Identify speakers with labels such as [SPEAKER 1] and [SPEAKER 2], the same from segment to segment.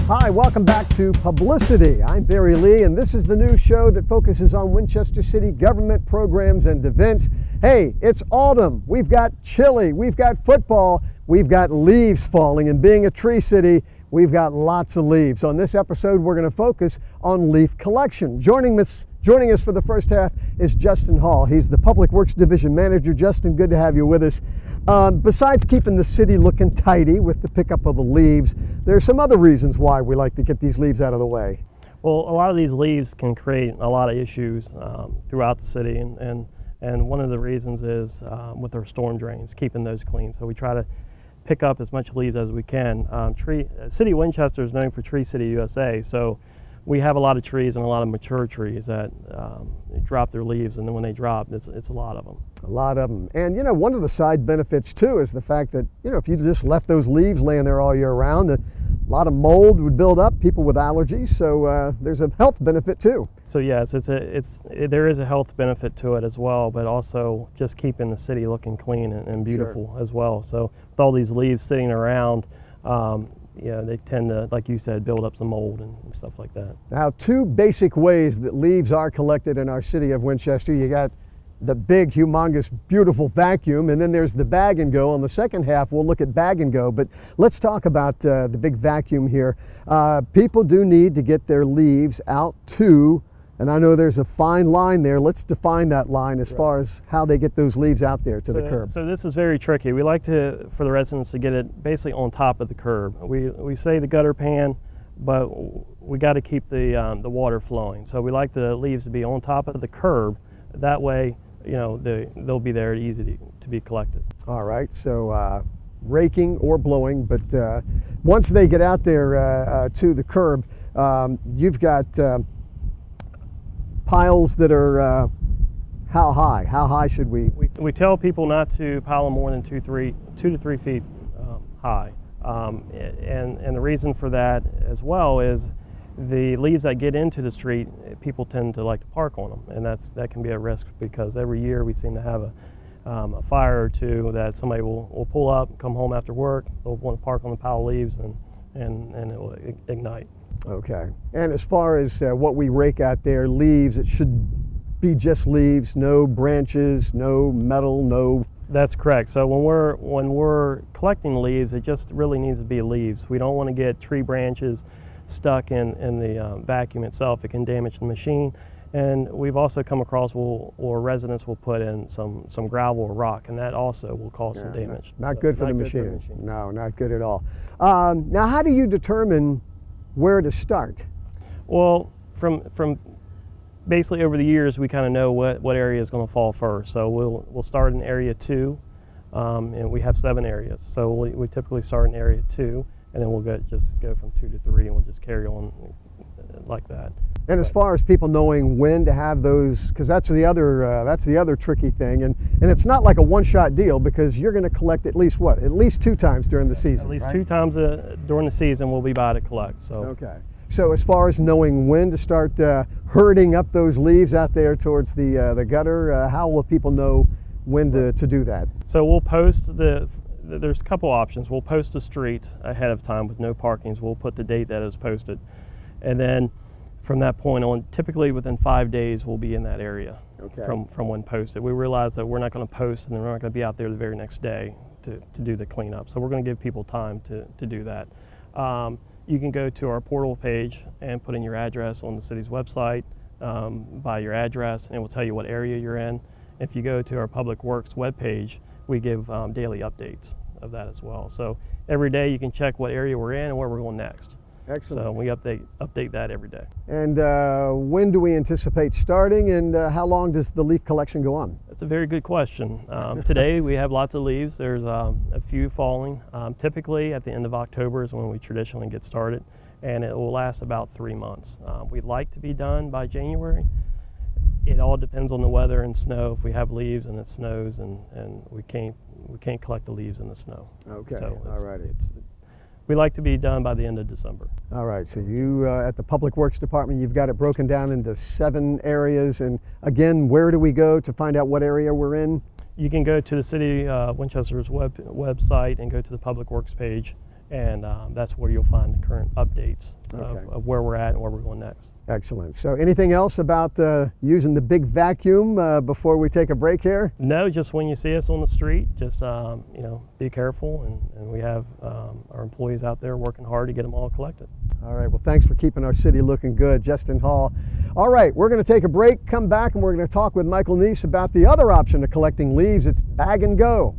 [SPEAKER 1] Hi, welcome back to publiCITY. I'm Barry Lee, and this is the new show that focuses on Winchester City government programs and events. Hey, it's autumn. We've got chili, we've got football, we've got leaves falling, and being a tree city, we've got lots of leaves. On this episode, we're going to focus on leaf collection. Joining us for the first half is Justin Hall. He's the Public Works Division Manager. Justin, good to have you with us. Besides keeping the city looking tidy with the pickup of the leaves, there's some other reasons why we like to get these leaves out of the way.
[SPEAKER 2] Well, a lot of these leaves can create a lot of issues throughout the city, and one of the reasons is with our storm drains, keeping those clean. So we try to pick up as much leaves as we can. City of Winchester is known for Tree City USA, so we have a lot of trees and a lot of mature trees that drop their leaves, and then when they drop, it's a lot of them.
[SPEAKER 1] A lot of them. And you know, one of the side benefits too is the fact that, you know, if you just left those leaves laying there all year round, a lot of mold would build up, people with allergies, so there's a health benefit too.
[SPEAKER 2] So yes, there is a health benefit to it as well, but also just keeping the city looking clean and beautiful as well. So with all these leaves sitting around, yeah, they tend to, like you said, build up some mold and stuff like that.
[SPEAKER 1] Now, two basic ways that leaves are collected in our city of Winchester. You got the big, humongous, beautiful vacuum, and then there's the bag and go. On the second half, we'll look at bag and go, but let's talk about the big vacuum here. People do need to get their leaves out to, and I know there's a fine line there. Let's define that line as far as how they get those leaves out there to the curb.
[SPEAKER 2] So this is very tricky. We like for the residents to get it basically on top of the curb. We say the gutter pan, but we got to keep the water flowing. So we like the leaves to be on top of the curb. That way, you know, they'll be there easy to be collected.
[SPEAKER 1] All right, so raking or blowing, but once they get out there to the curb, you've got piles that are how high? How high should we?
[SPEAKER 2] We tell people not to pile them more than 2 to 3 feet high, and the reason for that as well is the leaves that get into the street, people tend to like to park on them, and that can be a risk because every year we seem to have a fire or two that somebody will pull up, come home after work, they'll want to park on the pile of leaves, and it will ignite.
[SPEAKER 1] Okay. And as far as what we rake out there, leaves, it should be just leaves, no branches, no metal, no...
[SPEAKER 2] That's correct. So when we're collecting leaves, it just really needs to be leaves. We don't want to get tree branches stuck in the vacuum itself. It can damage the machine. And we've also come across or residents will put in some gravel or rock, and that also will cause some damage.
[SPEAKER 1] Not good for the machine. No, not good at all. Now, how do you determine where to start?
[SPEAKER 2] Well, from basically over the years, we kind of know what area is going to fall first. So we'll start in area 2, and we have 7 areas. So we typically start in area 2, and then we'll just go from 2 to 3, and we'll just carry on like that.
[SPEAKER 1] And as far as people knowing when to have those, because that's the other tricky thing, and it's not like a one-shot deal because you're going to collect at least what? At least 2 times during the season.
[SPEAKER 2] At least
[SPEAKER 1] right?
[SPEAKER 2] 2 times during the season we'll be by to collect. So
[SPEAKER 1] okay. So as far as knowing when to start herding up those leaves out there towards the gutter, how will people know when to do that?
[SPEAKER 2] So we'll post there's a couple options. We'll post the street ahead of time with no parkings. We'll put the date that is posted, and then from that point on, typically within 5 days, we'll be in that area from when posted. We realize that we're not going to post and then we're not going to be out there the very next day to do the cleanup. So we're going to give people time to do that. You can go to our portal page and put in your address on the city's website, by your address, and it will tell you what area you're in. If you go to our Public Works webpage, we give daily updates of that as well. So every day you can check what area we're in and where we're going next.
[SPEAKER 1] Excellent.
[SPEAKER 2] So we update that every day.
[SPEAKER 1] And when do we anticipate starting, and how long does the leaf collection go on?
[SPEAKER 2] That's a very good question. Today we have lots of leaves. There's a few falling. Typically at the end of October is when we traditionally get started, and it will last about 3 months. We'd like to be done by January. It all depends on the weather and snow. If we have leaves and it snows and we can't collect the leaves in the snow.
[SPEAKER 1] Okay,
[SPEAKER 2] so
[SPEAKER 1] all righty.
[SPEAKER 2] We like to be done by the end of December.
[SPEAKER 1] All right, so you at the Public Works Department, you've got it broken down into 7 areas. And again, where do we go to find out what area we're in?
[SPEAKER 2] You can go to the City Winchester's website and go to the Public Works page, and that's where you'll find the current updates
[SPEAKER 1] Okay.
[SPEAKER 2] of where we're at and where we're going next.
[SPEAKER 1] Excellent. So anything else about using the big vacuum before we take a break here?
[SPEAKER 2] No, just when you see us on the street, just be careful, and we have our employees out there working hard to get them all collected.
[SPEAKER 1] All right, well, thanks for keeping our city looking good, Justin Hall. All right, we're going to take a break, come back, and we're going to talk with Michael Neese about the other option of collecting leaves. It's bag and go.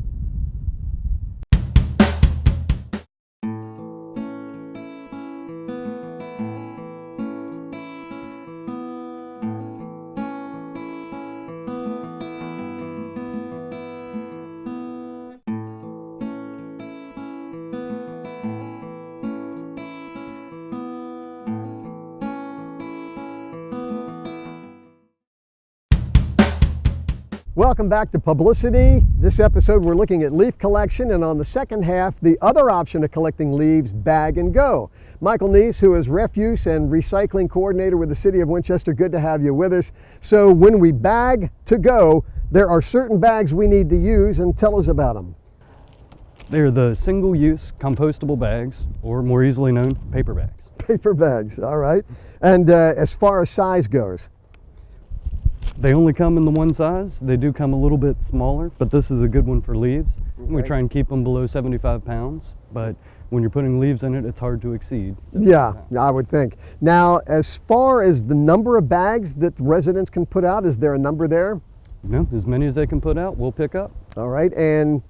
[SPEAKER 1] Welcome back to publiCITY. This episode we're looking at leaf collection, and on the second half, the other option of collecting leaves, bag and go. Michael Neese, who is refuse and recycling coordinator with the City of Winchester, good to have you with us. So when we bag to go, there are certain bags we need to use, and tell us about them.
[SPEAKER 3] They're the single-use compostable bags, or more easily known, paper bags.
[SPEAKER 1] Paper bags, all right. And as far as size goes?
[SPEAKER 3] They only come in the one size. They do come a little bit smaller, but this is a good one for leaves. Okay. We try and keep them below 75 pounds, but when you're putting leaves in it, it's hard to exceed.
[SPEAKER 1] Yeah, I would think. Now, as far as the number of bags that residents can put out, is there a number there?
[SPEAKER 3] No, as many as they can put out, we'll pick up.
[SPEAKER 1] All right, and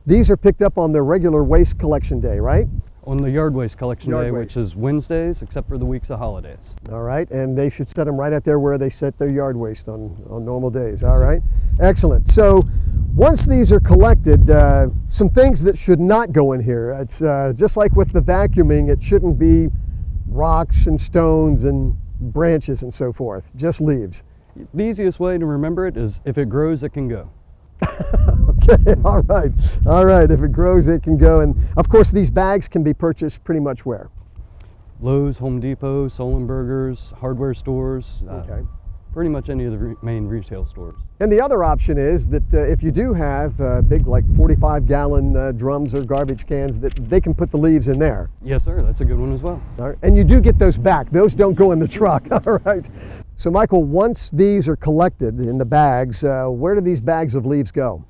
[SPEAKER 1] these are picked up on their regular waste collection day, right?
[SPEAKER 3] On the yard waste collection day, which is Wednesdays, except for the weeks of holidays.
[SPEAKER 1] All right, and they should set them right out there where they set their yard waste on normal days. All right, excellent. So once these are collected, some things that should not go in here. It's just like with the vacuuming, it shouldn't be rocks and stones and branches and so forth, just leaves.
[SPEAKER 3] The easiest way to remember it is if it grows, it can go.
[SPEAKER 1] Okay, all right, if it grows, it can go. And of course, these bags can be purchased pretty much where?
[SPEAKER 3] Lowe's, Home Depot, Solenberger's, hardware stores,
[SPEAKER 1] okay.
[SPEAKER 3] Pretty much any of the main retail stores.
[SPEAKER 1] And the other option is that if you do have big, like 45-gallon drums or garbage cans, that they can put the leaves in there.
[SPEAKER 3] Yes, sir, that's a good one as well.
[SPEAKER 1] All right. And you do get those back. Those don't go in the truck, all right. So Michael, once these are collected in the bags, where do these bags of leaves go?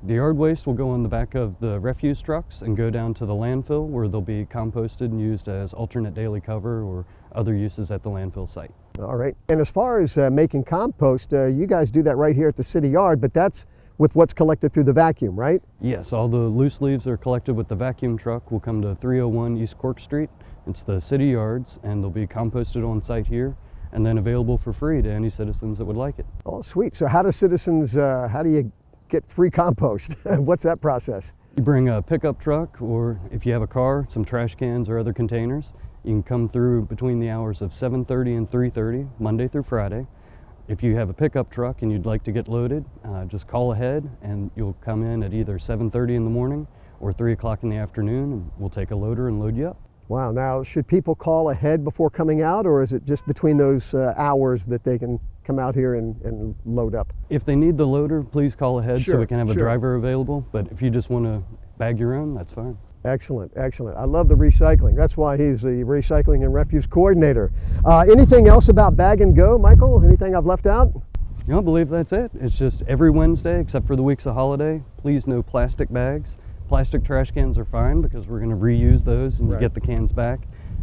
[SPEAKER 3] The yard waste will go on the back of the refuse trucks and go down to the landfill, where they'll be composted and used as alternate daily cover or other uses at the landfill site.
[SPEAKER 1] All right. And as far as making compost, you guys do that right here at the city yard, but that's with what's collected through the vacuum, right?
[SPEAKER 3] Yes, all the loose leaves are collected with the vacuum truck. Will come to 301 East Cork Street. It's the city yards, and they'll be composted on site here and then available for free to any citizens that would like it.
[SPEAKER 1] Oh, sweet. So how do citizens, how do you get free compost? What's that process?
[SPEAKER 3] You bring a pickup truck, or if you have a car, some trash cans or other containers. You can come through between the hours of 7:30 and 3:30, Monday through Friday. If you have a pickup truck and you'd like to get loaded, just call ahead and you'll come in at either 7:30 in the morning or 3 o'clock in the afternoon, and we'll take a loader and load you up.
[SPEAKER 1] Wow. Now, should people call ahead before coming out, or is it just between those hours that they can come out here and load up?
[SPEAKER 3] If they need the loader, please call ahead so we can have a
[SPEAKER 1] Sure.
[SPEAKER 3] driver available. But if you just want to bag your own, that's fine.
[SPEAKER 1] Excellent, excellent. I love the recycling. That's why he's the recycling and refuse coordinator. Anything else about bag and go, Michael? Anything I've left out?
[SPEAKER 3] You don't believe that's it? It's just every Wednesday, except for the weeks of holiday, please no plastic bags. Plastic trash cans are fine because we're going to reuse those and you get the cans back.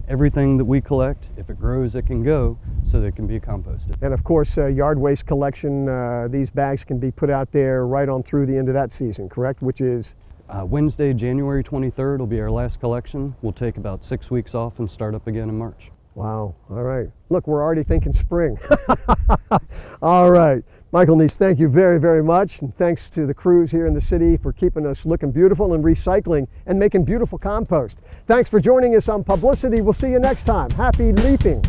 [SPEAKER 3] Everything that we collect, if it grows, it can go so that it can be composted.
[SPEAKER 1] And of course, yard waste collection, these bags can be put out there right on through the end of that season, correct? Which is?
[SPEAKER 3] Wednesday, January 23rd will be our last collection. We'll take about 6 weeks off and start up again in March.
[SPEAKER 1] Wow, all right. Look, we're already thinking spring. All right. Michael Neese, thank you very, very much. And thanks to the crews here in the city for keeping us looking beautiful and recycling and making beautiful compost. Thanks for joining us on publiCITY. We'll see you next time. Happy leafing.